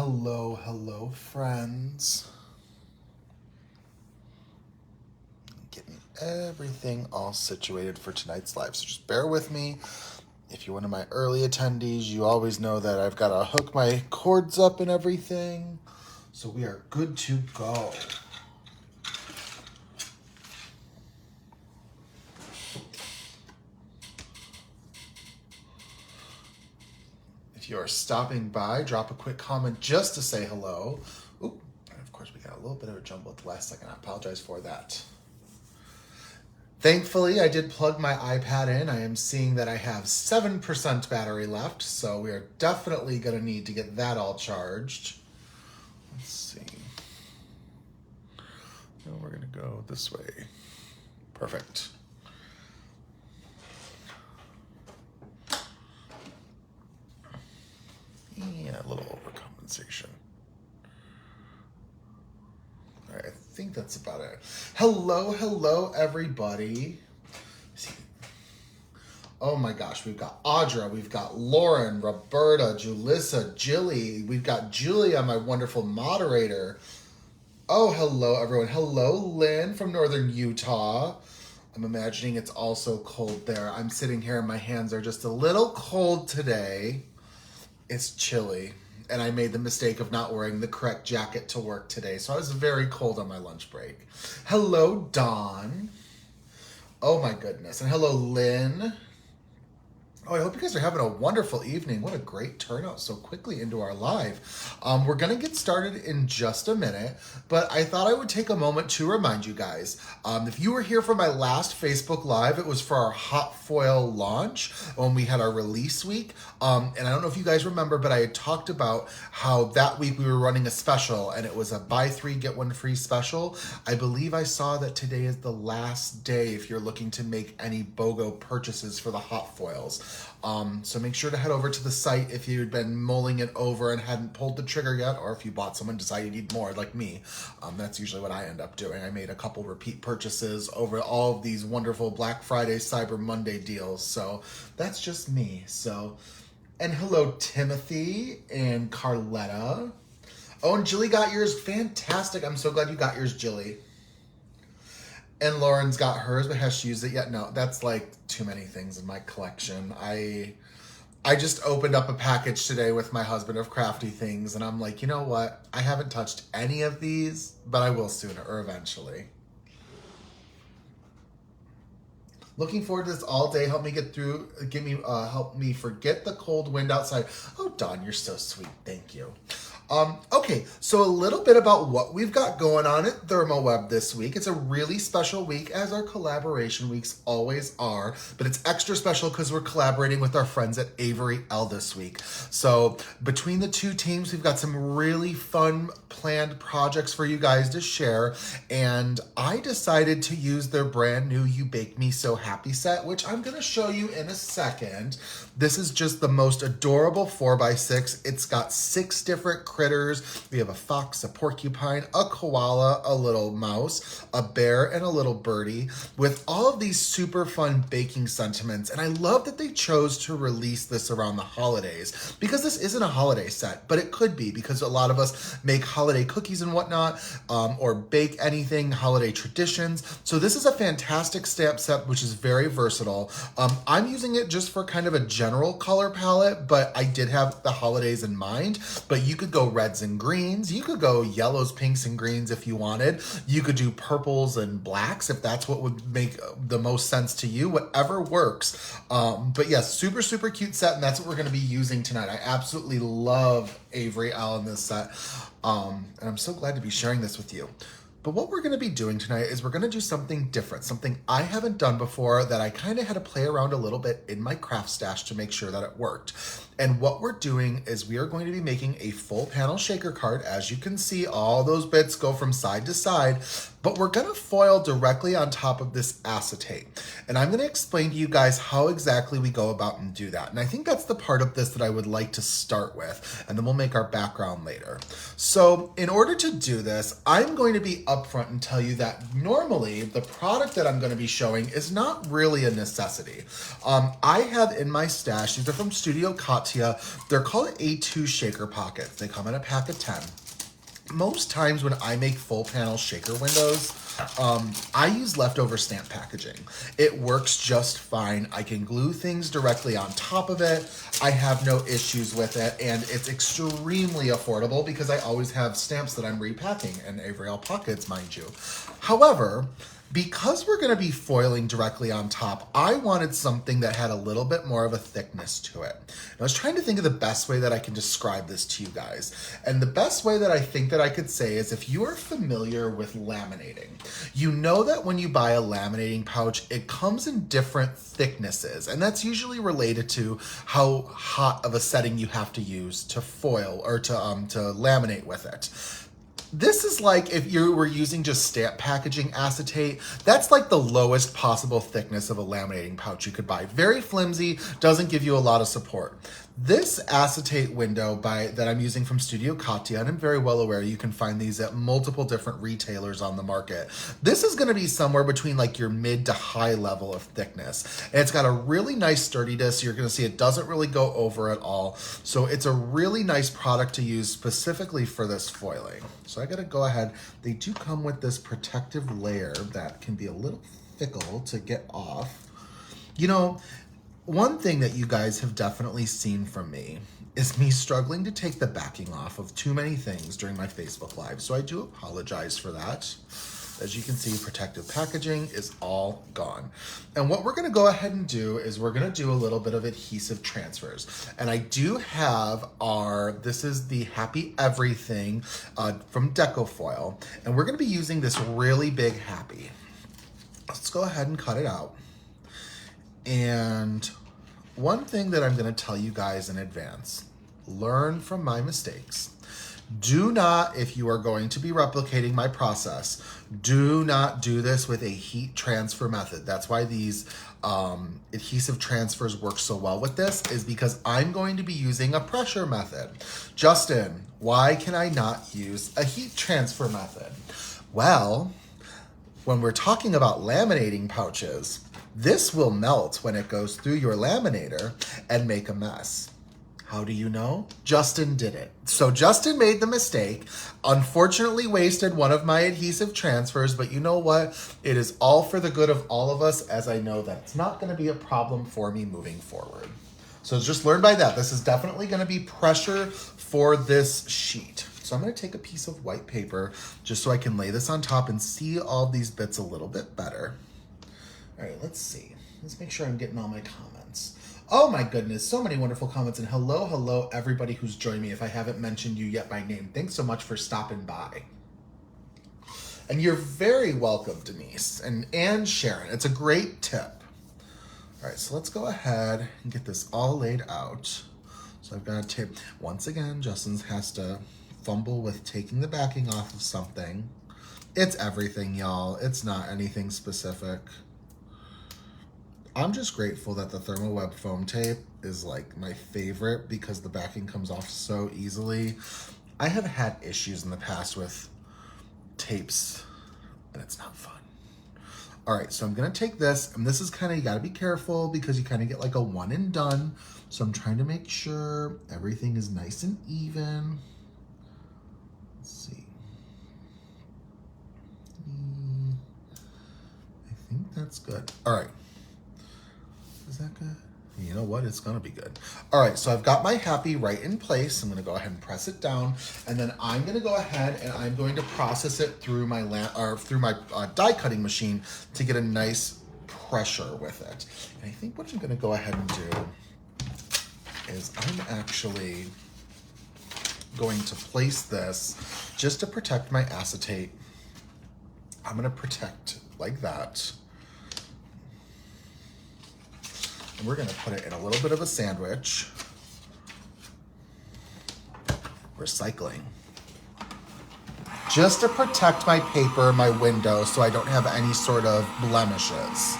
Hello, friends. Getting everything all situated for tonight's live, so just bear with me. If you're one of my early attendees, you always know that I've got to hook my cords up and everything, so we are good to go. If you are stopping by, drop a quick comment just to say hello. Oop, and of course we got a little bit of a jumble at the last second. I apologize for that. Thankfully, I did plug my iPad in. I am seeing that I have 7% battery left, so we are definitely going to need to get that all charged. Let's see. No, we're going to go this way. Perfect. And a little overcompensation. All right, I think that's about it. Hello, everybody. Oh my gosh, we've got Audra, we've got Lauren, Roberta, Julissa, Jilly. We've got Julia, my wonderful moderator. Oh, hello, everyone. Hello, Lynn from Northern Utah. I'm imagining it's also cold there. I'm sitting here and my hands are just a little cold today. It's chilly, and I made the mistake of not wearing the correct jacket to work today, so I was very cold on my lunch break. Hello, Dawn. Oh my goodness. And hello, Lynn. Oh, I hope you guys are having a wonderful evening. What a great turnout so quickly into our live. We're going to get started in just a minute, but I thought I would take a moment to remind you guys. If you were here for my last Facebook Live, it was for our hot foil launch when we had our release week. And I don't know if you guys remember, but I had talked about how that week we were running a special, and it was a buy 3, get 1 free special. I believe I saw that today is the last day if you're looking to make any BOGO purchases for the hot foils. So make sure to head over to the site if you'd been mulling it over and hadn't pulled the trigger yet, or if you bought some and decided you need more like me. That's usually what I end up doing. I made a couple repeat purchases over all of these wonderful Black Friday, Cyber Monday deals. So that's just me. And hello, Timothy and Carletta. Oh, and Jilly got yours. Fantastic. I'm so glad you got yours, Jilly. And Lauren's got hers, but has she used it yet? No, that's like too many things in my collection. I just opened up a package today with my husband of crafty things, and I'm like, you know what? I haven't touched any of these, but I will sooner or eventually. Looking forward to this all day. Help me get through. Help me forget the cold wind outside. Oh, Dawn, you're so sweet. Thank you. Okay, so a little bit about what we've got going on at ThermOWeb this week. It's a really special week, as our collaboration weeks always are, but it's extra special because we're collaborating with our friends at Avery Elle this week. So between the two teams, we've got some really fun planned projects for you guys to share, and I decided to use their brand new You Bake Me So Happy set, which I'm going to show you in a second. This is just the most adorable 4x6. It's got 6 different critters. We have a fox, a porcupine, a koala, a little mouse, a bear, and a little birdie, with all of these super fun baking sentiments. And I love that they chose to release this around the holidays, because this isn't a holiday set, but it could be, because a lot of us make holiday cookies and whatnot, or bake anything, holiday traditions. So this is a fantastic stamp set, which is very versatile. I'm using it just for kind of a general color palette, but I did have the holidays in mind. But you could go reds and greens. You could go yellows, pinks, and greens if you wanted. You could do purples and blacks if that's what would make the most sense to you. Whatever works. But yes, super, super cute set, and that's what we're going to be using tonight. I absolutely love Avery Elle in this set, and I'm so glad to be sharing this with you. But what we're going to be doing tonight is we're going to do something different, something I haven't done before that I kind of had to play around a little bit in my craft stash to make sure that it worked. And what we're doing is we are going to be making a full panel shaker card. As you can see, all those bits go from side to side, but we're gonna foil directly on top of this acetate. And I'm gonna explain to you guys how exactly we go about and do that. And I think that's the part of this that I would like to start with, and then we'll make our background later. So in order to do this, I'm going to be upfront and tell you that normally the product that I'm gonna be showing is not really a necessity. I have in my stash, these are from Studio Katia, they're called A2 shaker pockets. They come in a pack of 10. Most times when I make full panel shaker windows, I use leftover stamp packaging. It works just fine. I can glue things directly on top of it. I have no issues with it, and it's extremely affordable because I always have stamps that I'm repacking, and Avery Elle pockets, mind you. However, because we're gonna be foiling directly on top, I wanted something that had a little bit more of a thickness to it. And I was trying to think of the best way that I can describe this to you guys. And the best way that I think that I could say is if you are familiar with laminating, you know that when you buy a laminating pouch, it comes in different thicknesses. And that's usually related to how hot of a setting you have to use to foil or to laminate with it. This is like if you were using just stamp packaging acetate, that's like the lowest possible thickness of a laminating pouch you could buy. Very flimsy, doesn't give you a lot of support. This acetate window that I'm using from Studio Katia, and I'm very well aware you can find these at multiple different retailers on the market. This is gonna be somewhere between like your mid to high level of thickness. And it's got a really nice sturdiness. You're gonna see it doesn't really go over at all. So it's a really nice product to use specifically for this foiling. So I gotta go ahead. They do come with this protective layer that can be a little fickle to get off. You know, one thing that you guys have definitely seen from me is me struggling to take the backing off of too many things during my Facebook Live. So I do apologize for that. As you can see, protective packaging is all gone. And what we're gonna go ahead and do is we're gonna do a little bit of adhesive transfers. And I do have this is the Happy Everything from Deco Foil. And we're gonna be using this really big Happy. Let's go ahead and cut it out. And one thing that I'm gonna tell you guys in advance, learn from my mistakes. Do not, if you are going to be replicating my process, do not do this with a heat transfer method. That's why these adhesive transfers work so well with this, is because I'm going to be using a pressure method. Justin, why can I not use a heat transfer method? Well, when we're talking about laminating pouches, this will melt when it goes through your laminator and make a mess. How do you know? Justin did it. So Justin made the mistake, unfortunately wasted one of my adhesive transfers, but you know what? It is all for the good of all of us, as I know that it's not gonna be a problem for me moving forward. So just learn by that. This is definitely gonna be pressure for this sheet. So I'm gonna take a piece of white paper just so I can lay this on top and see all these bits a little bit better. All right, let's see. Let's make sure I'm getting all my comments. Oh my goodness, so many wonderful comments. And hello, everybody who's joined me. If I haven't mentioned you yet by name, thanks so much for stopping by. And you're very welcome, Denise and Sharon. It's a great tip. All right, so let's go ahead and get this all laid out. So I've got to tape. Once again, Justin has to fumble with taking the backing off of something. It's everything, y'all. It's not anything specific. I'm just grateful that the ThermOWeb foam tape is like my favorite because the backing comes off so easily. I have had issues in the past with tapes and it's not fun. All right, so I'm gonna take this, and this is kind of, you gotta be careful because you kind of get like a one and done. So I'm trying to make sure everything is nice and even. Let's see. I think that's good. All right. Is that good? You know what? It's gonna be good. All right, so I've got my Happy right in place. I'm gonna go ahead and press it down, and then I'm gonna go ahead and I'm going to process it through my die cutting machine to get a nice pressure with it. And I think what I'm gonna go ahead and do is I'm actually going to place this just to protect my acetate. I'm gonna protect like that. And we're gonna put it in a little bit of a sandwich. Recycling. just to protect my paper, my window, so I don't have any sort of blemishes.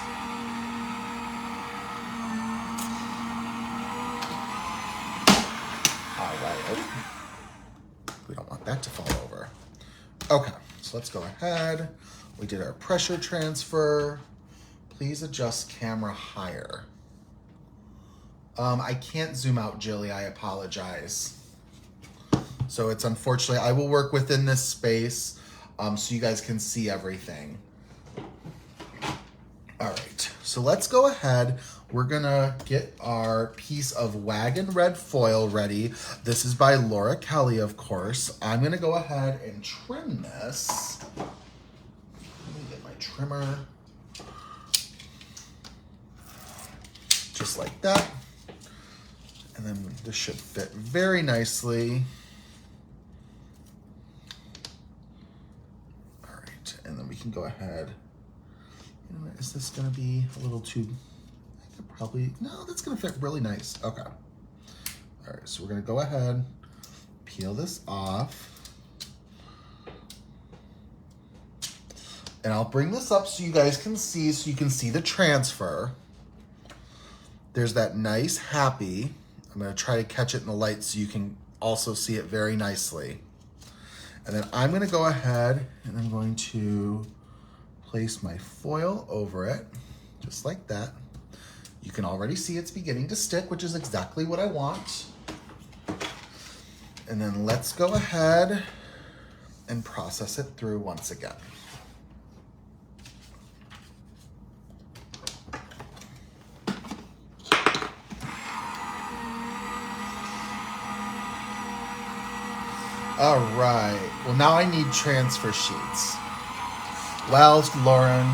All right. We don't want that to fall over. Okay, so let's go ahead. We did our pressure transfer. Please adjust camera higher. I can't zoom out, Jilly, I apologize. So it's unfortunately, I will work within this space so you guys can see everything. All right, so let's go ahead. We're gonna get our piece of Wagon red foil ready. This is by Laura Kelly, of course. I'm gonna go ahead and trim this. Let me get my trimmer. Just like that. And then this should fit very nicely. All right, and then we can go ahead. You know, is this gonna be a little too, I could probably, no, that's gonna fit really nice. Okay. All right, so we're gonna go ahead, peel this off. And I'll bring this up so you guys can see, so you can see the transfer. There's that nice happy. I'm gonna try to catch it in the light so you can also see it very nicely. And then I'm gonna go ahead and I'm going to place my foil over it, just like that. You can already see it's beginning to stick, which is exactly what I want. And then let's go ahead and process it through once again. All right, well now I need transfer sheets. Well, Lauren,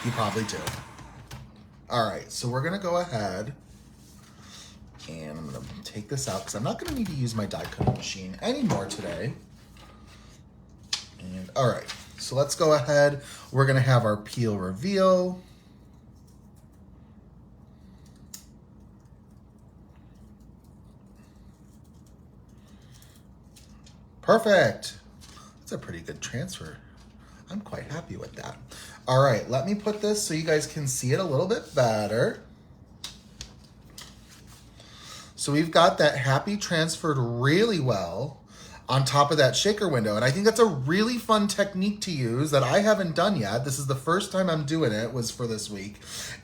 you probably do. All right, so we're gonna go ahead and I'm gonna take this out because I'm not gonna need to use my die cutting machine anymore today. And all right, so let's go ahead. We're gonna have our peel reveal. Perfect. That's a pretty good transfer. I'm quite happy with that. All right, let me put this so you guys can see it a little bit better. So we've got that happy transferred really well on top of that shaker window. And I think that's a really fun technique to use that I haven't done yet. This is the first time I'm doing it, was for this week.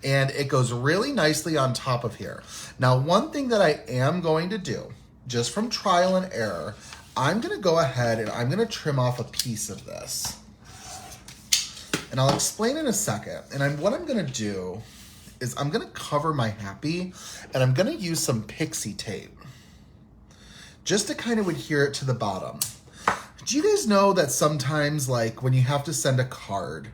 And it goes really nicely on top of here. Now, one thing that I am going to do, just from trial and error, I'm gonna go ahead and I'm gonna trim off a piece of this. And I'll explain in a second. And what I'm gonna do is I'm gonna cover my happy and I'm gonna use some pixie tape just to kind of adhere it to the bottom. Do you guys know that sometimes, like when you have to send a card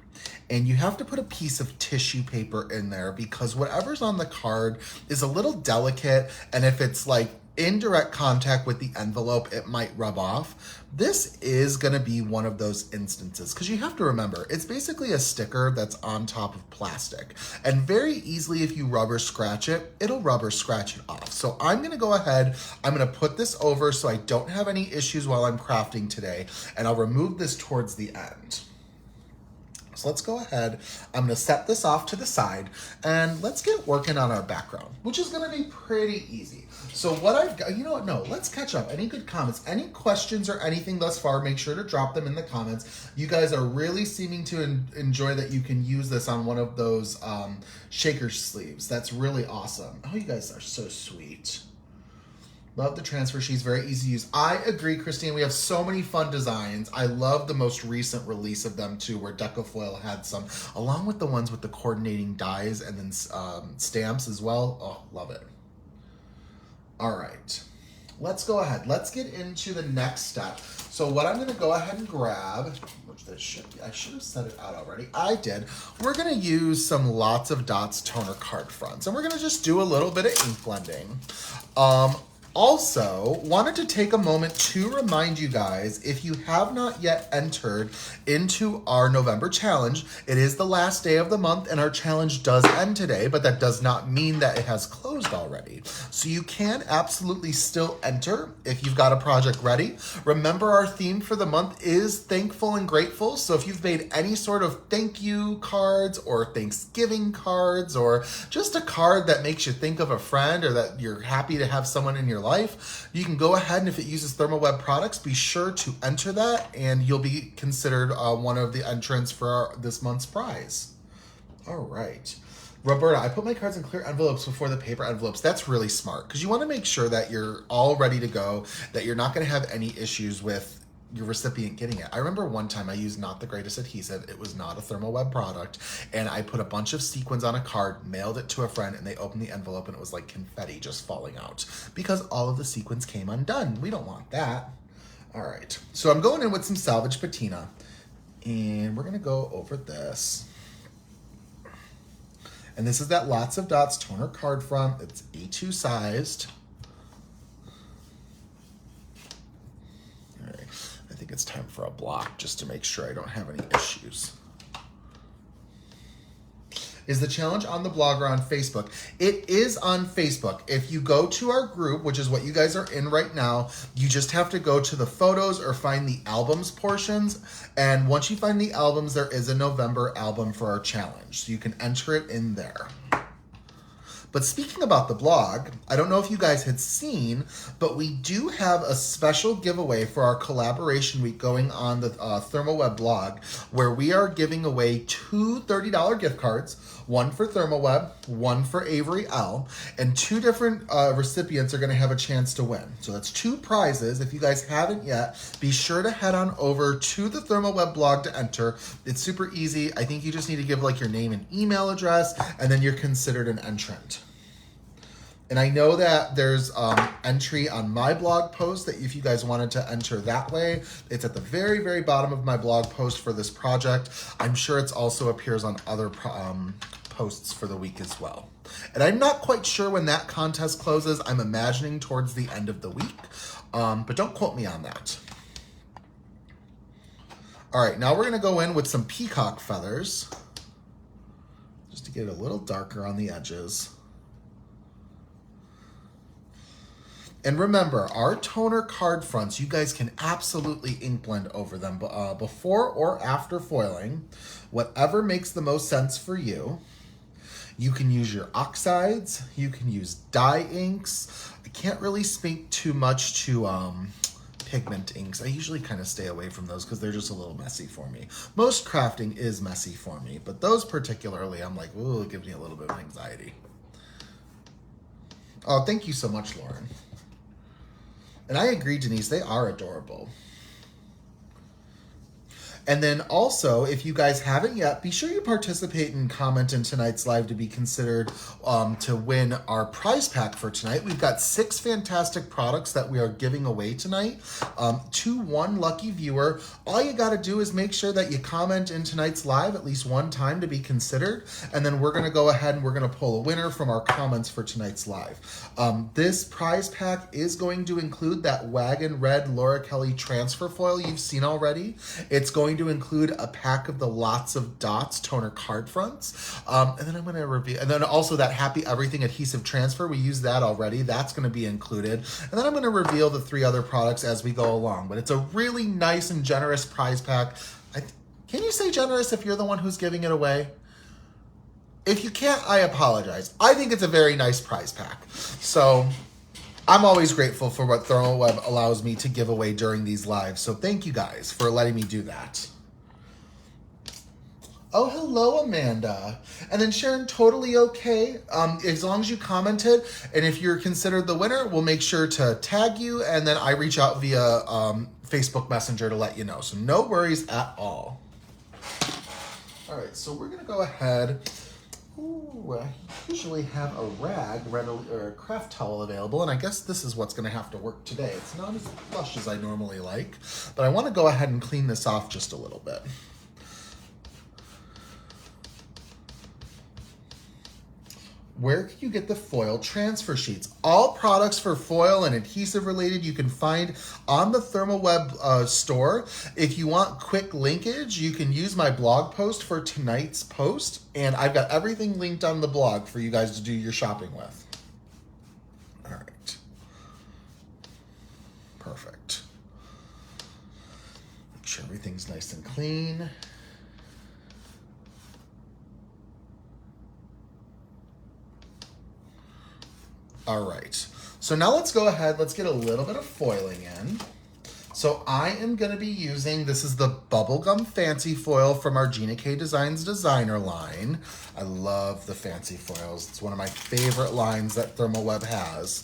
and you have to put a piece of tissue paper in there because whatever's on the card is a little delicate, and if it's like in direct contact with the envelope, it might rub off. This is gonna be one of those instances, because you have to remember, it's basically a sticker that's on top of plastic. And very easily, if you rubber scratch it, it'll rubber scratch it off. So I'm gonna go ahead, I'm gonna put this over so I don't have any issues while I'm crafting today, and I'll remove this towards the end. So let's go ahead, I'm gonna set this off to the side, and let's get working on our background, which is gonna be pretty easy. So what I've got, you know what, no, let's catch up. Any good comments, any questions or anything thus far, make sure to drop them in the comments. You guys are really seeming to enjoy that you can use this on one of those shaker sleeves. That's really awesome. Oh, you guys are so sweet. Love the transfer sheets, very easy to use. I agree, Christine, we have so many fun designs. I love the most recent release of them too, where Deco Foil had some, along with the ones with the coordinating dies and then stamps as well. Oh, love it. All right, let's go ahead. Let's get into the next step. So what I'm gonna go ahead and grab, which this should be, I should have set it out already. I did. We're gonna use some Lots of Dots toner card fronts, and we're gonna just do a little bit of ink blending. Also, wanted to take a moment to remind you guys, if you have not yet entered into our November challenge, it is the last day of the month and our challenge does end today, but that does not mean that it has closed already. So you can absolutely still enter if you've got a project ready. Remember, our theme for the month is thankful and grateful. So if you've made any sort of thank you cards or Thanksgiving cards or just a card that makes you think of a friend or that you're happy to have someone in your life, you can go ahead and if it uses ThermOWeb products, be sure to enter that and you'll be considered one of the entrants for this month's prize. All right. Roberta, I put my cards in clear envelopes before the paper envelopes. That's really smart because you want to make sure that you're all ready to go, that you're not going to have any issues with your recipient getting it. I remember one time I used not the greatest adhesive. It was not a ThermOWeb product. And I put a bunch of sequins on a card, mailed it to a friend, and they opened the envelope and it was like confetti just falling out because all of the sequins came undone. We don't want that. All right. So I'm going in with some Salvaged Patina and we're going to go over this. And this is that Lots of Dots toner card front. It's A2 sized. All right. I think it's time for a block just to make sure I don't have any issues. Is the challenge on the blog or on Facebook? It is on Facebook. If you go to our group, which is what you guys are in right now, you just have to go to the photos or find the albums portions. And once you find the albums, there is a November album for our challenge. So you can enter it in there. But speaking about the blog, I don't know if you guys had seen, but we do have a special giveaway for our collaboration week going on the ThermOWeb blog, where we are giving away 2 $30 gift cards, one for ThermOWeb, one for Avery Elle, and 2 different recipients are going to have a chance to win. So that's 2 prizes. If you guys haven't yet, be sure to head on over to the ThermOWeb blog to enter. It's super easy. I think you just need to give like your name and email address, and then you're considered an entrant. And I know that there's entry on my blog post that if you guys wanted to enter that way, it's at the very, very bottom of my blog post for this project. I'm sure it's also appears on other posts for the week as well. And I'm not quite sure when that contest closes. I'm imagining towards the end of the week, but don't quote me on that. All right, now we're gonna go in with some peacock feathers just to get it a little darker on the edges. And remember, our toner card fronts, you guys can absolutely ink blend over them before or after foiling, whatever makes the most sense for you. You can use your oxides, you can use dye inks. I can't really speak too much to pigment inks. I usually kind of stay away from those because they're just a little messy for me. Most crafting is messy for me, but those particularly, I'm like, ooh, it gives me a little bit of anxiety. Oh, thank you so much, Lauren. And I agree, Denise, they are adorable. And then also, if you guys haven't yet, be sure you participate and comment in tonight's live to be considered to win our prize pack for tonight. We've got 6 fantastic products that we are giving away tonight to one lucky viewer. All you got to do is make sure that you comment in tonight's live at least one time to be considered. And then we're going to go ahead and we're going to pull a winner from our comments for tonight's live. This prize pack is going to include that Wagon Red Laura Kelly transfer foil you've seen already. It's going to include a pack of the Lots of Dots toner card fronts. And then I'm going to review, and then also that Happy Everything adhesive transfer. We used that already. That's going to be included. And then I'm going to reveal the 3 other products as we go along. But it's a really nice and generous prize pack. Can you say generous if you're the one who's giving it away? If you can't, I apologize. I think it's a very nice prize pack. So I'm always grateful for what ThermOWeb allows me to give away during these lives. So thank you guys for letting me do that. Oh, hello, Amanda. And then Sharon, totally okay. As long as you commented, and if you're considered the winner, we'll make sure to tag you, and then I reach out via Facebook Messenger to let you know. So no worries at all. All right, so we're gonna go ahead. Ooh, I usually have a rag readily, or a craft towel available, and I guess this is what's gonna have to work today. It's not as plush as I normally like, but I wanna go ahead and clean this off just a little bit. where can you get the foil transfer sheets? All products for foil and adhesive related you can find on the ThermOWeb store. If you want quick linkage, you can use my blog post for tonight's post, and I've got everything linked on the blog for you guys to do your shopping with. All right. Perfect. Make sure everything's nice and clean. All right, so now let's go ahead, let's get a little bit of foiling in. So I am gonna be using, this is the Bubblegum Fancy Foil from our Gina K Designs designer line. I love the fancy foils. It's one of my favorite lines that ThermOWeb has.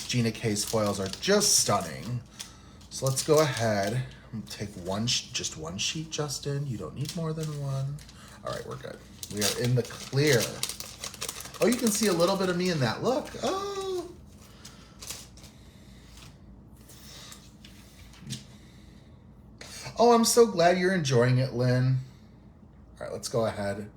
Gina K's foils are just stunning. So let's go ahead and take just one sheet, Justin. You don't need more than one. All right, we're good. We are in the clear. Oh, you can see a little bit of me in that. Look, oh. Oh, I'm so glad you're enjoying it, Lynn. All right, let's go ahead.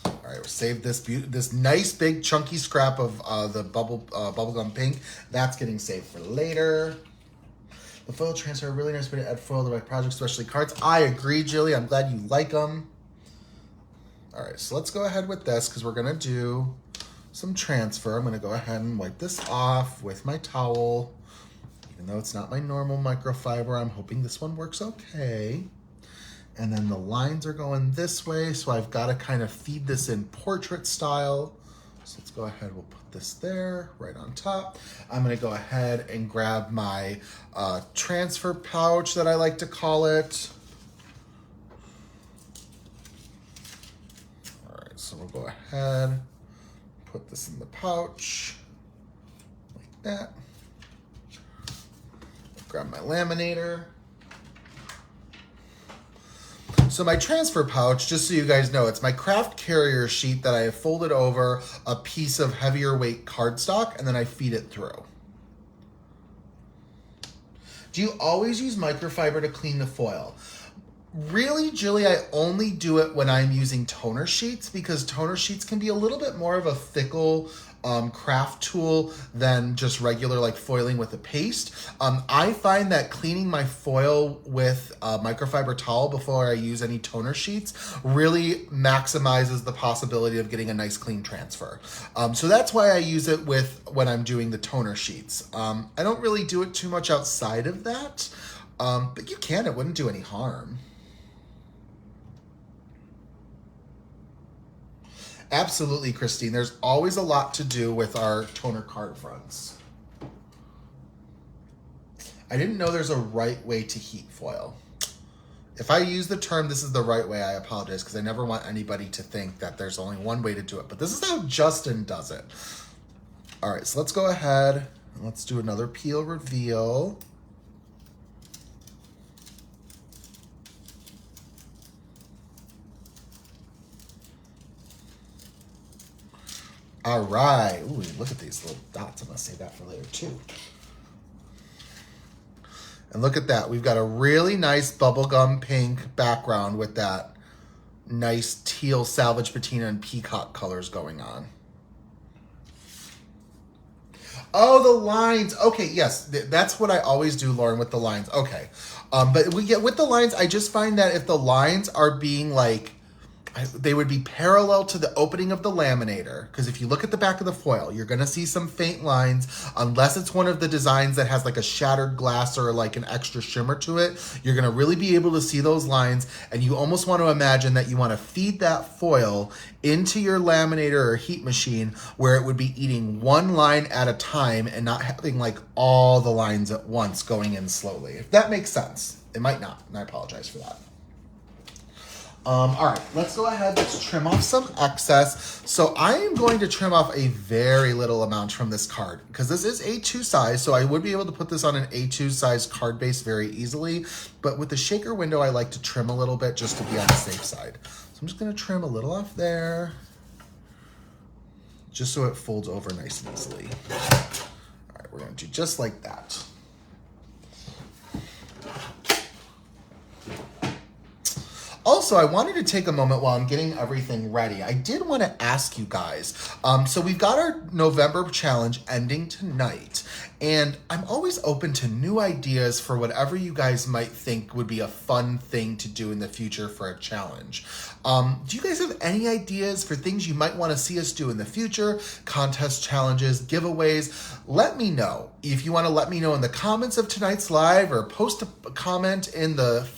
All right, we'll save this nice big chunky scrap of the bubblegum pink. That's getting saved for later. The foil transfer, a really nice way to add foil to my project, especially cards. I agree, Jilly. I'm glad you like them. All right, so let's go ahead with this because we're gonna do some transfer. I'm gonna go ahead and wipe this off with my towel. Even though it's not my normal microfiber, I'm hoping this one works okay. And then the lines are going this way, so I've gotta kind of feed this in portrait style. So let's go ahead, we'll put this there, right on top. I'm gonna go ahead and grab my transfer pouch that I like to call it. All right, so we'll go ahead, put this in the pouch, like that. Grab my laminator. So my transfer pouch, just so you guys know, it's my craft carrier sheet that I have folded over a piece of heavier weight cardstock, and then I feed it through. Do you always use microfiber to clean the foil? Really, Jilly, I only do it when I'm using toner sheets because toner sheets can be a little bit more of a fickle craft tool than just regular like foiling with a paste. I find that cleaning my foil with a microfiber towel before I use any toner sheets really maximizes the possibility of getting a nice clean transfer. So that's why I use it when I'm doing the toner sheets. I don't really do it too much outside of that, but you can, it wouldn't do any harm. Absolutely, Christine. There's always a lot to do with our toner card fronts. I didn't know there's a right way to heat foil. If I use the term this is the right way, I apologize because I never want anybody to think that there's only one way to do it. But this is how Justin does it. All right, so let's go ahead and let's do another peel reveal. All right. Ooh, look at these little dots. I'm going to save that for later too. And look at that. We've got a really nice bubblegum pink background with that nice teal Salvaged Patina and Peacock colors going on. Oh, the lines. Okay, yes. That's what I always do, Lauren, with the lines. Okay. But with the lines, I just find that if the lines are being like, they would be parallel to the opening of the laminator, because if you look at the back of the foil, you're going to see some faint lines, unless it's one of the designs that has like a shattered glass or like an extra shimmer to it. You're going to really be able to see those lines, and you almost want to imagine that you want to feed that foil into your laminator or heat machine where it would be eating one line at a time and not having like all the lines at once going in slowly. If that makes sense. It might not, and I apologize for that. All right, let's go ahead, let's trim off some excess. So I am going to trim off a very little amount from this card because this is A2 size, so I would be able to put this on an A2 size card base very easily. But with the shaker window, I like to trim a little bit just to be on the safe side. So I'm just gonna trim a little off there, just so it folds over nice and easily. All right, we're gonna do just like that. also, I wanted to take a moment while I'm getting everything ready. I did want to ask you guys. So we've got our November challenge ending tonight. And I'm always open to new ideas for whatever you guys might think would be a fun thing to do in the future for a challenge. Do you guys have any ideas for things you might want to see us do in the future? Contest challenges, giveaways? Let me know. If you want to let me know in the comments of tonight's live or post a comment in the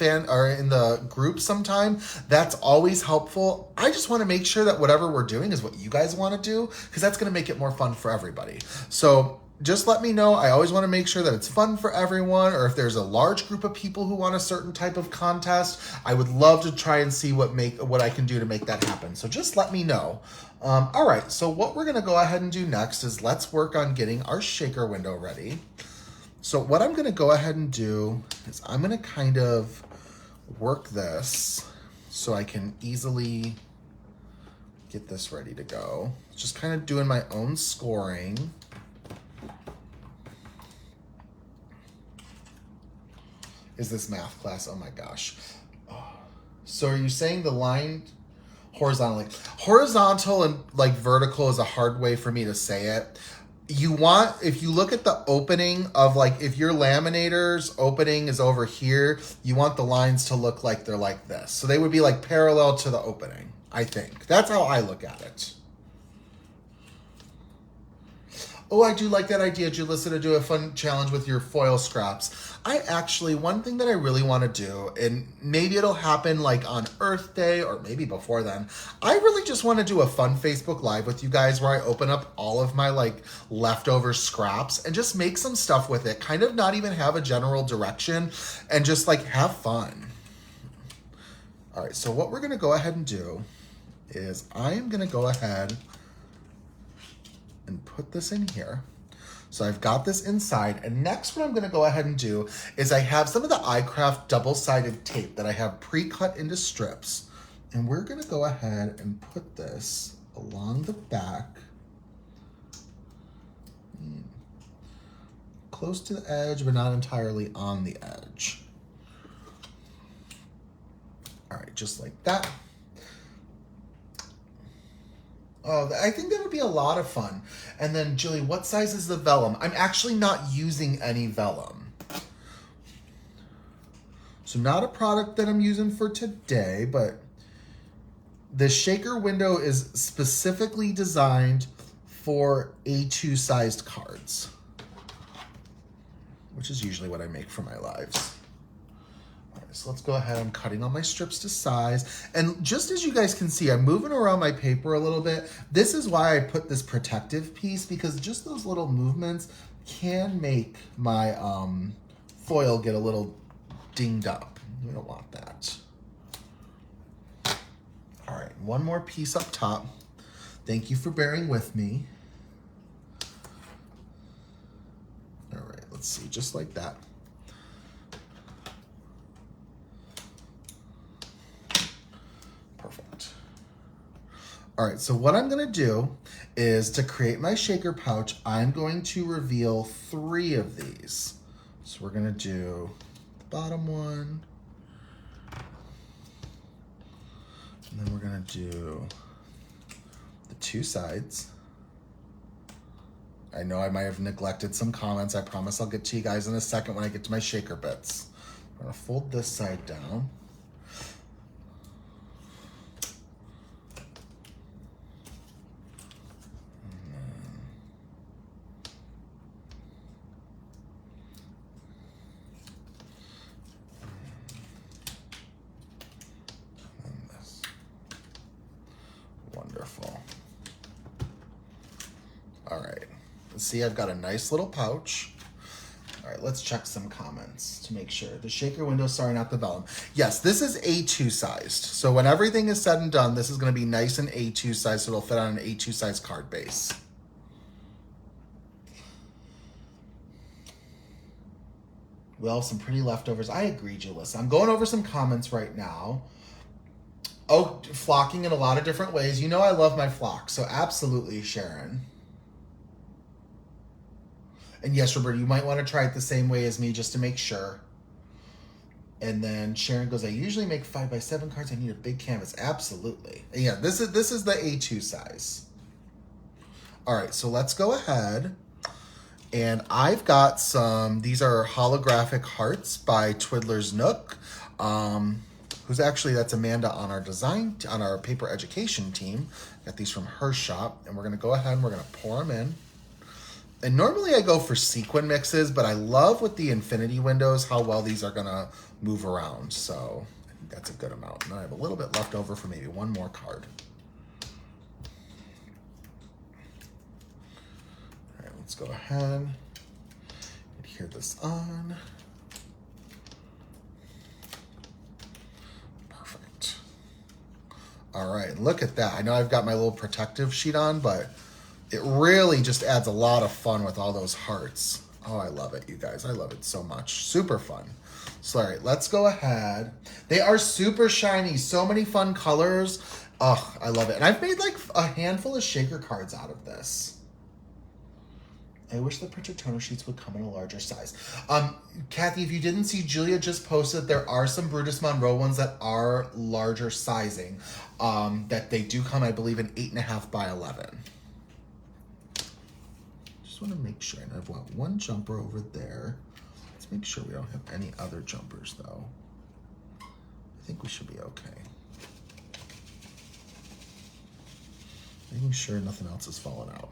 in the group sometime, that's always helpful. I just want to make sure that whatever we're doing is what you guys want to do, because that's going to make it more fun for everybody. So just let me know. I always want to make sure that it's fun for everyone, or if there's a large group of people who want a certain type of contest, I would love to try and see what I can do to make that happen. So just let me know. All right, so what we're going to go ahead and do next is let's work on getting our shaker window ready. So what I'm going to go ahead and do is I'm going to kind of work this so I can easily get this ready to go. Just kind of doing my own scoring. Is this math class? Oh my gosh. So are you saying the line horizontally? Horizontal and like vertical is a hard way for me to say it. You want, if you look at the opening of like, if your laminator's opening is over here, you want the lines to look like they're like this. So they would be like parallel to the opening, I think. That's how I look at it. Oh, I do like that idea, Julissa, to do a fun challenge with your foil scraps. One thing that I really want to do, and maybe it'll happen like on Earth Day or maybe before then, I really just want to do a fun Facebook Live with you guys where I open up all of my like leftover scraps and just make some stuff with it, kind of not even have a general direction and just like have fun. All right, so what we're going to go ahead and do is I am going to go ahead and put this in here. So I've got this inside, and next what I'm gonna go ahead and do is I have some of the iCraft double-sided tape that I have pre-cut into strips, and we're gonna go ahead and put this along the back, close to the edge, but not entirely on the edge. All right, just like that. Oh, I think that would be a lot of fun. And then, Julie, what size is the vellum? I'm actually not using any vellum. So not a product that I'm using for today, but the shaker window is specifically designed for A2 sized cards, which is usually what I make for my lives. So let's go ahead, I'm cutting all my strips to size. And just as you guys can see, I'm moving around my paper a little bit. This is why I put this protective piece, because just those little movements can make my foil get a little dinged up. We don't want that. All right, one more piece up top. Thank you for bearing with me. All right, let's see, just like that. Perfect. All right, so what I'm gonna do is to create my shaker pouch, I'm going to reveal 3 of these. So we're gonna do the bottom one, and then we're gonna do the 2 sides. I know I might have neglected some comments. I promise I'll get to you guys in a second when I get to my shaker bits. I'm gonna fold this side down. Wonderful. All right, see, I've got a nice little pouch. All right, let's check some comments to make sure. The shaker window, sorry, not the vellum. Yes, this is A2 sized. So when everything is said and done, this is gonna be nice and A2 sized, so it'll fit on an A2 size card base. We'll have some pretty leftovers. I agree, Julissa. I'm going over some comments right now. Oh, flocking in a lot of different ways. You know I love my flock, so absolutely, Sharon. And yes, Roberta, you might want to try it the same way as me just to make sure. And then Sharon goes, I usually make 5x7 cards. I need a big canvas. Absolutely. And yeah, this is the A2 size. All right, so let's go ahead. And I've got some, these are holographic hearts by Twiddler's Nook. Who's actually, that's Amanda on our design, on our paper education team. Got these from her shop. And we're gonna go ahead and we're gonna pour them in. And normally I go for sequin mixes, but I love with the infinity windows how well these are gonna move around. So I think that's a good amount. And I have a little bit left over for maybe one more card. All right, let's go ahead, adhere this on. Perfect. All right, look at that. I know I've got my little protective sheet on, but it really just adds a lot of fun with all those hearts. Oh, I love it, you guys. I love it so much. Super fun. So, all right, let's go ahead. They are super shiny. So many fun colors. Oh, I love it. And I've made like a handful of shaker cards out of this. I wish the printer toner sheets would come in a larger size. Kathy, if you didn't see, Julia just posted there are some Brutus Monroe ones that are larger sizing. That they do come, I believe, in 8.5 by 11. Just want to make sure. And I've got one jumper over there. Let's make sure we don't have any other jumpers though. I think we should be okay. Making sure nothing else is falling out.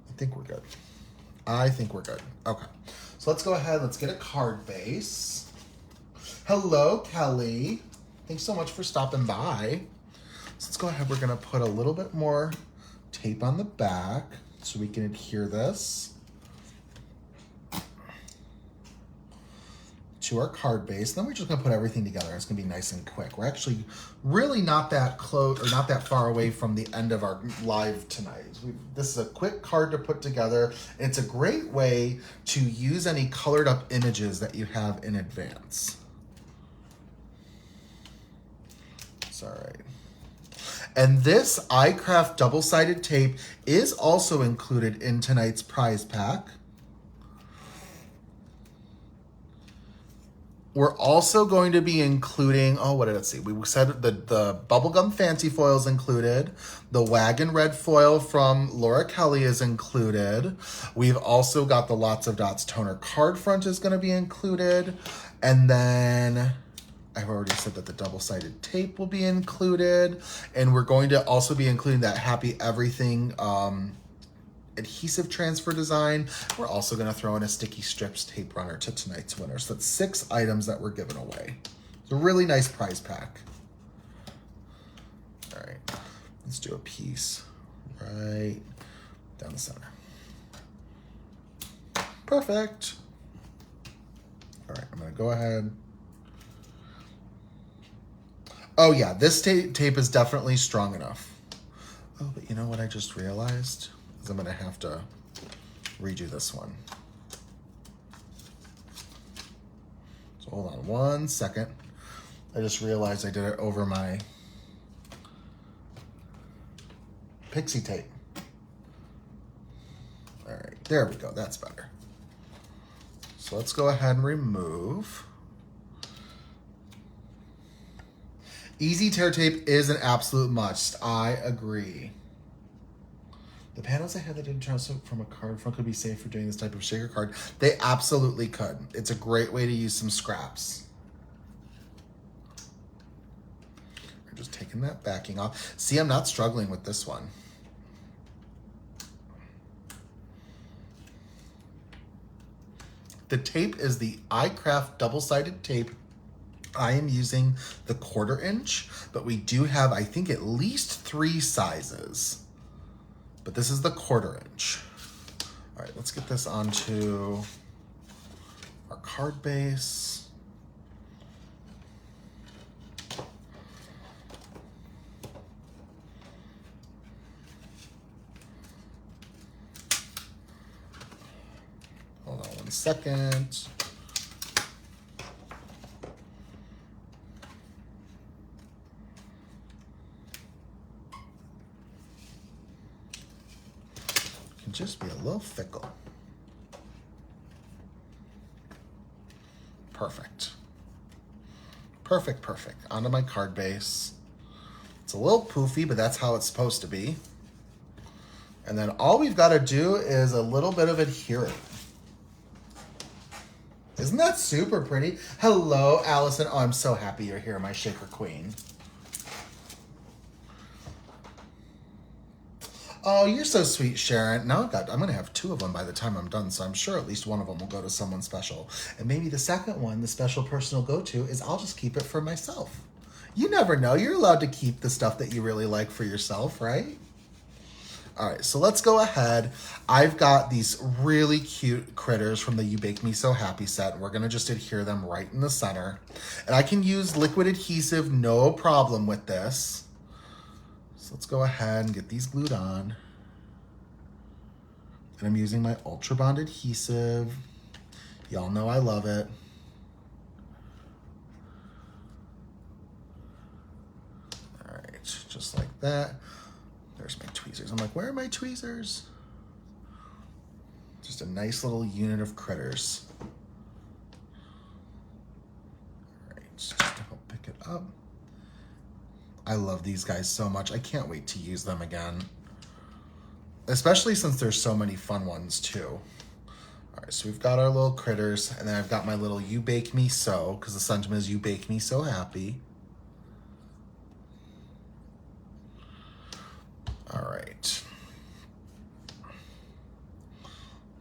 I think we're good. I think we're good. Okay. So let's go ahead. Let's get a card base. Hello, Kelly. Thanks so much for stopping by. So let's go ahead. We're going to put a little bit more tape on the back so we can adhere this to our card base. Then we're just gonna put everything together. It's gonna be nice and quick. We're actually really not that close or not that far away from the end of our live tonight. This is a quick card to put together. It's a great way to use any colored up images that you have in advance. It's all right. And this iCraft double-sided tape is also included in tonight's prize pack. We're also going to be including, oh, what did it say? We said the Bubblegum Fancy Foil is included. The Wagon Red Foil from Laura Kelly is included. We've also got the Lots of Dots Toner Card Front is going to be included. And then I've already said that the double-sided tape will be included. And we're going to also be including that Happy Everything adhesive transfer design. We're also going to throw in a sticky strips tape runner to tonight's winner. So that's 6 items that we're giving away. It's a really nice prize pack. All right, let's do a piece right down the center. Perfect. All right, I'm going to go ahead. Oh yeah, this tape is definitely strong enough. Oh, but you know what I just realized? Is I'm gonna have to redo this one. So hold on 1 second. I just realized I did it over my pixie tape. All right, there we go, that's better. So let's go ahead and remove. Easy tear tape is an absolute must, I agree. The panels I had that didn't transfer from a card front could be safe for doing this type of shaker card. They absolutely could. It's a great way to use some scraps. I'm just taking that backing off. See, I'm not struggling with this one. The tape is the iCraft double-sided tape. I am using the 1/4 inch, but we do have, I think, at least 3 sizes. But this is the 1/4 inch. All right, let's get this onto our card base. Hold on 1 second. Just be a little fickle. Perfect. Perfect, perfect. Onto my card base. It's a little poofy, but that's how it's supposed to be. And then all we've got to do is a little bit of adhering. Isn't that super pretty? Hello, Allison. Oh, I'm so happy you're here, my shaker queen. Oh, you're so sweet, Sharon. Now I'm going to have 2 of them by the time I'm done, so I'm sure at least one of them will go to someone special. And maybe the second one, the special person will go to, is I'll just keep it for myself. You never know. You're allowed to keep the stuff that you really like for yourself, right? All right, so let's go ahead. I've got these really cute critters from the You Bake Me So Happy set. We're going to just adhere them right in the center. And I can use liquid adhesive, no problem with this. So let's go ahead and get these glued on. And I'm using my UltraBond adhesive. Y'all know I love it. All right, just like that. There's my tweezers. I'm like, where are my tweezers? Just a nice little unit of critters. All right, just to help pick it up. I love these guys so much. I can't wait to use them again. Especially since there's so many fun ones too. All right, so we've got our little critters, and then I've got my little You Bake Me So, because the sentiment is You Bake Me So Happy. All right.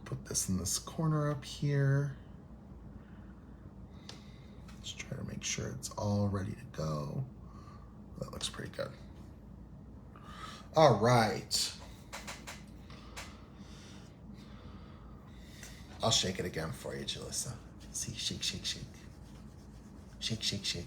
Put this in this corner up here. Just try to make sure it's all ready to go. That looks pretty good. All right. I'll shake it again for you, Jalissa. See, shake, shake, shake. Shake, shake, shake.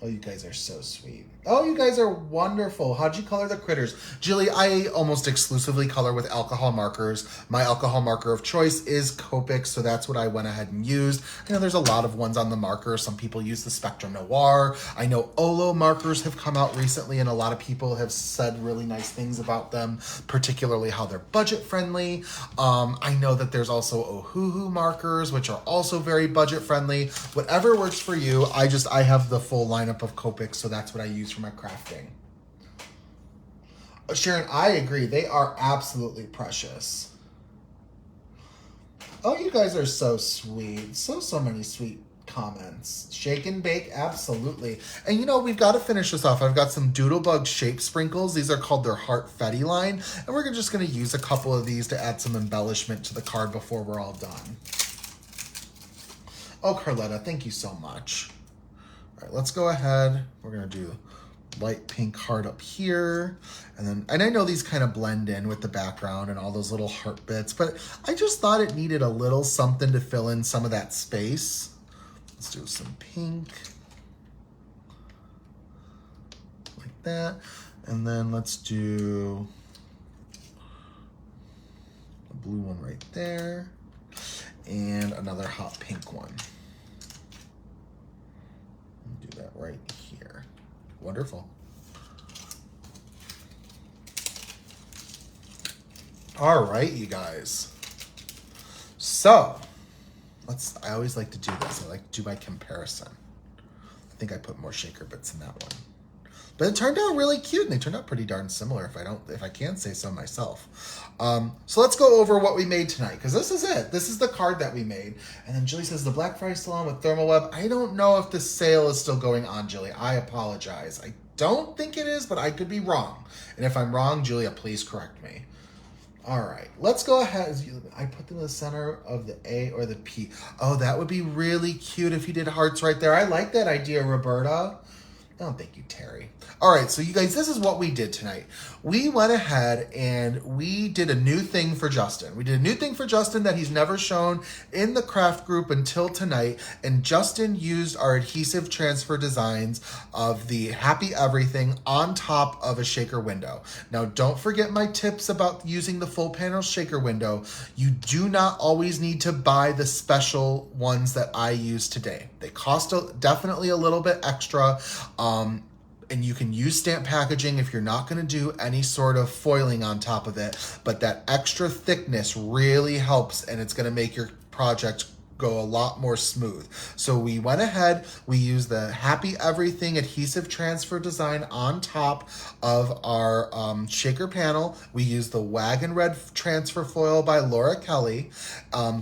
Oh, you guys are so sweet. Oh, you guys are wonderful. How'd you color the critters? Jilly, I almost exclusively color with alcohol markers. My alcohol marker of choice is Copic, so that's what I went ahead and used. I know there's a lot of ones on the marker. Some people use the Spectrum Noir. I know Olo markers have come out recently, and a lot of people have said really nice things about them, particularly how they're budget friendly. I know that there's also Ohuhu markers, which are also very budget friendly. Whatever works for you. I have the full lineup of Copic, so that's what I use for my crafting. Sharon, I agree. They are absolutely precious. Oh, you guys are so sweet. So many sweet comments. Shake and bake, absolutely. And you know, we've got to finish this off. I've got some Doodlebug shape sprinkles. These are called their Heart Fetty line. And we're just going to use a couple of these to add some embellishment to the card before we're all done. Oh, Carletta, thank you so much. All right, let's go ahead. We're going to do light pink heart up here. And I know these kind of blend in with the background and all those little heart bits, but I just thought it needed a little something to fill in some of that space. Let's do some pink. Like that. And then let's do a blue one right there. And another hot pink one. Do that right here. Wonderful. All right, you guys. So, I always like to do this. I like to do my comparison. I think I put more shaker bits in that one. But it turned out really cute, and they turned out pretty darn similar if I can say so myself. So let's go over what we made tonight, because this is it. This is the card that we made. And then Jilly says, the Black Friday still on with ThermOWeb. I don't know if the sale is still going on, Jilly. I apologize. I don't think it is, but I could be wrong. And if I'm wrong, Julia, please correct me. All right, let's go ahead. I put them in the center of the A or the P. Oh, that would be really cute if you did hearts right there. I like that idea, Roberta. Oh, thank you, Terry. All right, so you guys, this is what we did tonight. We went ahead and we did a new thing for Justin. We did a new thing for Justin that he's never shown in the craft group until tonight. And Justin used our adhesive transfer designs of the Happy Everything on top of a shaker window. Now, don't forget my tips about using the full panel shaker window. You do not always need to buy the special ones that I use today. They cost definitely a little bit extra. And you can use stamp packaging if you're not going to do any sort of foiling on top of it, but that extra thickness really helps, and it's going to make your project go a lot more smooth. So we went ahead, we used the Happy Everything adhesive transfer design on top of our shaker panel. We used the Wagon Red transfer foil by Laura Kelly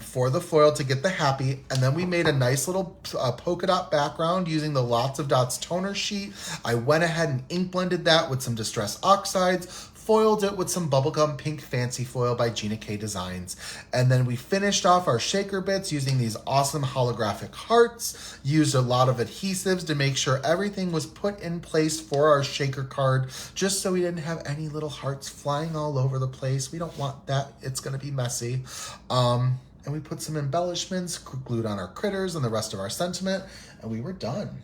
for the foil to get the happy, and then we made a nice little polka dot background using the Lots of Dots toner sheet. I went ahead and ink blended that with some distress oxides, foiled it with some Bubblegum Pink Fancy Foil by Gina K Designs. And then we finished off our shaker bits using these awesome holographic hearts, used a lot of adhesives to make sure everything was put in place for our shaker card, just so we didn't have any little hearts flying all over the place. We don't want that. It's gonna be messy. And we put some embellishments, glued on our critters and the rest of our sentiment, and we were done.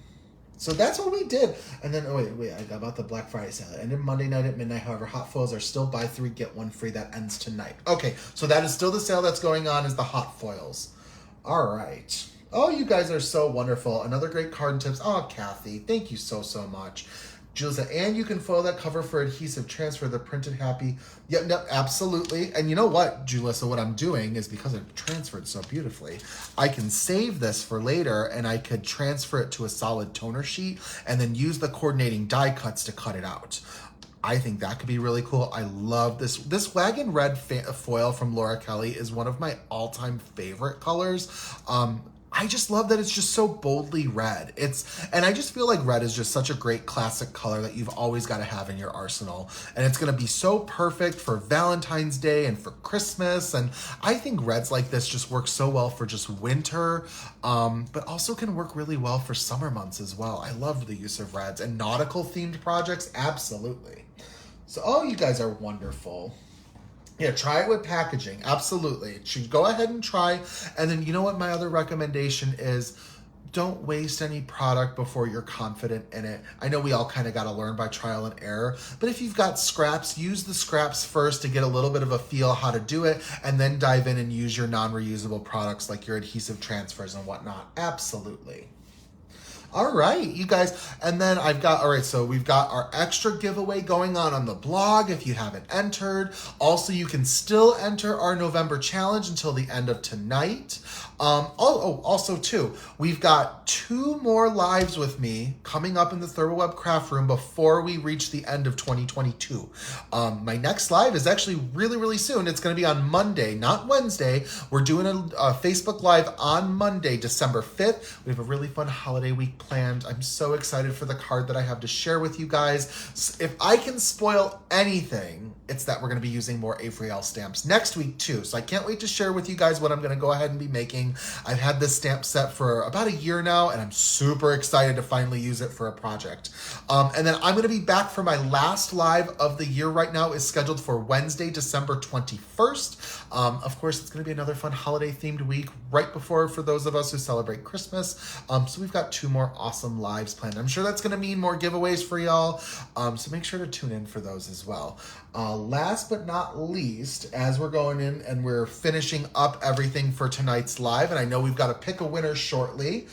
So that's what we did. And then, oh wait, I got about the Black Friday sale. It ended Monday night at midnight. However, hot foils are still buy 3, get 1 free. That ends tonight. Okay, so that is still the sale that's going on, is the hot foils. All right. Oh, you guys are so wonderful. Another great card and tips. Oh, Kathy, thank you so much. Julie said, and you can foil that cover for adhesive transfer, the printed happy. Yep, no, absolutely. And you know what, Julissa, what I'm doing is, because it transferred so beautifully, I can save this for later and I could transfer it to a solid toner sheet and then use the coordinating die cuts to cut it out. I think that could be really cool. I love this. This Wagon Red foil from Laura Kelly is one of my all-time favorite colors. I just love that it's just so boldly red. And I just feel like red is just such a great classic color that you've always got to have in your arsenal. And it's going to be so perfect for Valentine's Day and for Christmas. And I think reds like this just work so well for just winter, but also can work really well for summer months as well. I love the use of reds and nautical themed projects. Absolutely. So, oh, you guys are wonderful. Yeah, try it with packaging. Absolutely. Go ahead and try. And then you know what my other recommendation is? Don't waste any product before you're confident in it. I know we all kind of got to learn by trial and error, but if you've got scraps, use the scraps first to get a little bit of a feel how to do it, and then dive in and use your non-reusable products like your adhesive transfers and whatnot. Absolutely. All right, you guys, and then so we've got our extra giveaway going on the blog if you haven't entered. Also, you can still enter our November challenge until the end of tonight. Also too, we've got 2 more lives with me coming up in the ThermOWeb craft room before we reach the end of 2022. My next live is actually really soon. It's going to be on Monday, not Wednesday. We're doing a Facebook Live on Monday, December 5th. We have a really fun holiday week planned. I'm so excited for the card that I have to share with you guys. If I can spoil anything, it's that we're going to be using more Avery Elle stamps next week too. So I can't wait to share with you guys what I'm going to go ahead and be making. I've had this stamp set for about a year now, and I'm super excited to finally use it for a project. And then I'm going to be back for my last live of the year right now is scheduled for Wednesday, December 21st. Of course, it's going to be another fun holiday themed week right before for those of us who celebrate Christmas. So we've got 2 more awesome lives planned. I'm sure that's going to mean more giveaways for y'all. So make sure to tune in for those as well. Last but not least, as we're going in and we're finishing up everything for tonight's live, and I know we've got to pick a winner shortly,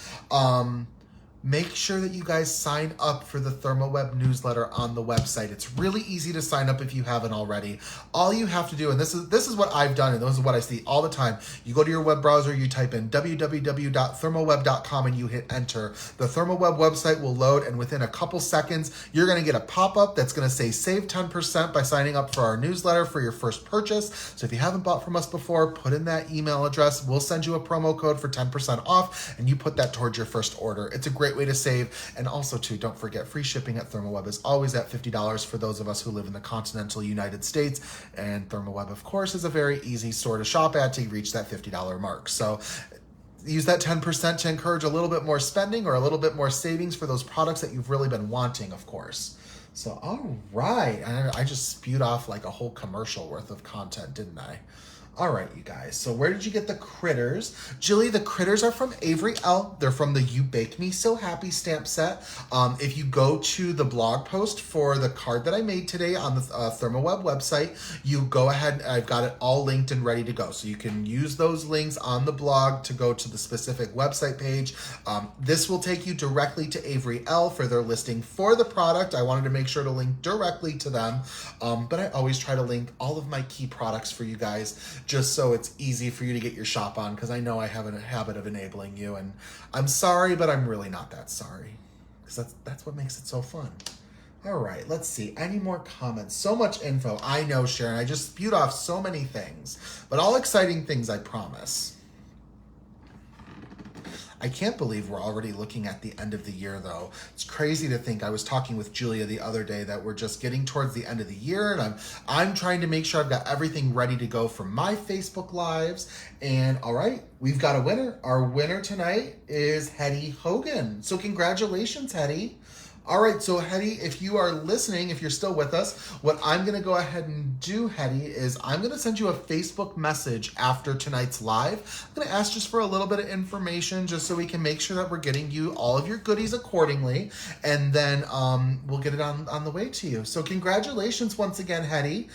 make sure that you guys sign up for the ThermOWeb newsletter on the website. It's really easy to sign up if you haven't already. All you have to do, and this is what I've done, and this is what I see all the time. You go to your web browser, you type in www.thermoweb.com and you hit enter. The ThermOWeb website will load, and within a couple seconds, you're going to get a pop-up that's going to say save 10% by signing up for our newsletter for your first purchase. So if you haven't bought from us before, put in that email address. We'll send you a promo code for 10% off, and you put that towards your first order. It's a great way to save. And also too, don't forget, free shipping at ThermOWeb is always at $50 for those of us who live in the continental United States. And ThermOWeb, of course, is a very easy store to shop at to reach that $50 mark. So use that 10% to encourage a little bit more spending or a little bit more savings for those products that you've really been wanting, of course. So, all right. I just spewed off like a whole commercial worth of content, didn't I? All right, you guys. So where did you get the critters? Jilly, the critters are from Avery Elle. They're from the You Bake Me So Happy stamp set. If you go to the blog post for the card that I made today on the ThermOWeb website, you go ahead. I've got it all linked and ready to go. So you can use those links on the blog to go to the specific website page. This will take you directly to Avery Elle for their listing for the product. I wanted to make sure to link directly to them. But I always try to link all of my key products for you guys. just so it's easy for you to get your shop on, because I know I have a habit of enabling you, and I'm sorry, but I'm really not that sorry, because that's what makes it so fun. All right, let's see. Any more comments? So much info. I know, Sharon. I just spewed off so many things, but all exciting things, I promise. I can't believe we're already looking at the end of the year, though. It's crazy to think. I was talking with Julia the other day that we're just getting towards the end of the year, and I'm trying to make sure I've got everything ready to go for my Facebook Lives. And all right, we've got a winner. Our winner tonight is Hetty Hogan. So congratulations, Hetty. All right, so Hetty, if you are listening, if you're still with us, what I'm going to go ahead and do, Hetty, is I'm going to send you a Facebook message after tonight's live. I'm going to ask just for a little bit of information just so we can make sure that we're getting you all of your goodies accordingly, and then we'll get it on the way to you. So congratulations once again, Hetty.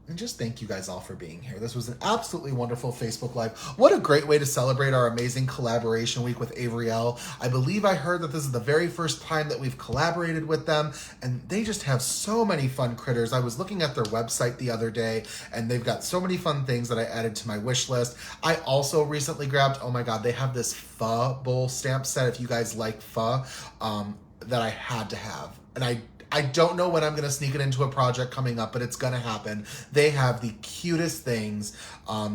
And just thank you guys all for being here. This was an absolutely wonderful Facebook Live. What a great way to celebrate our amazing collaboration week with Avery Elle. I believe I heard that this is the very first time that we've collaborated with them, and they just have so many fun critters. I was looking at their website the other day, and they've got so many fun things that I added to my wish list. I also recently grabbed, oh my God, they have this pho bowl stamp set, if you guys like pho, that I had to have. And I don't know when I'm going to sneak it into a project coming up, but it's going to happen. They have the cutest things.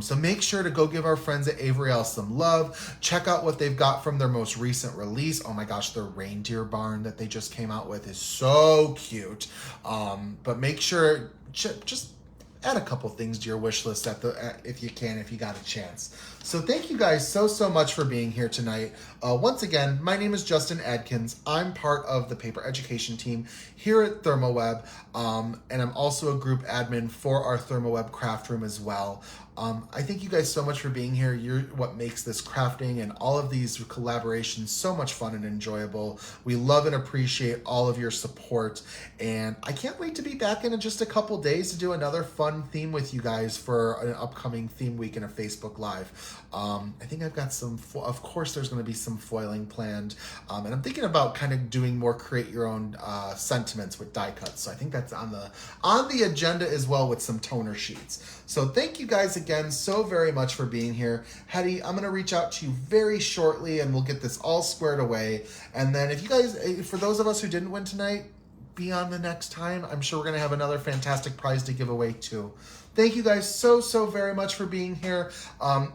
So make sure to go give our friends at Avery Elle some love. Check out what they've got from their most recent release. Oh my gosh, their reindeer barn that they just came out with is so cute. But make sure, just add a couple things to your wish list if you can, if you got a chance. So thank you guys so much for being here tonight. Once again, my name is Justin Adkins. I'm part of the paper education team here at ThermOWeb, and I'm also a group admin for our ThermOWeb craft room as well. I thank you guys so much for being here. You're what makes this crafting and all of these collaborations so much fun and enjoyable. We love and appreciate all of your support, and I can't wait to be back in just a couple days to do another fun theme with you guys for an upcoming theme week in a Facebook Live. I think I've got some, of course there's going to be some foiling planned, and I'm thinking about kind of doing more create your own sentiments with die cuts. So I think that's on the agenda as well, with some toner sheets. So thank you guys again so very much for being here. Hetty, I'm going to reach out to you very shortly, and we'll get this all squared away. And then if you guys, for those of us who didn't win tonight, be on the next time. I'm sure we're going to have another fantastic prize to give away too. Thank you guys so very much for being here.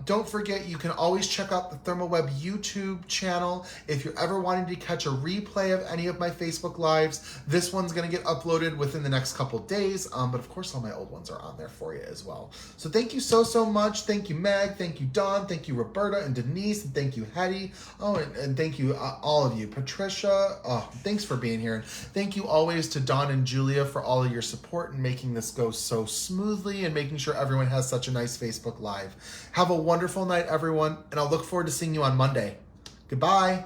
Don't forget, you can always check out the ThermOWeb YouTube channel if you're ever wanting to catch a replay of any of my Facebook Lives. This one's going to get uploaded within the next couple days, but of course all my old ones are on there for you as well. So thank you so much. Thank you, Meg. Thank you, Dawn. Thank you, Roberta and Denise. And thank you, Hetty. Oh, and thank you, all of you. Patricia, thanks for being here. And thank you always to Dawn and Julia for all of your support and making this go so smoothly and making sure everyone has such a nice Facebook Live. Have a wonderful night, everyone, and I'll look forward to seeing you on Monday. Goodbye.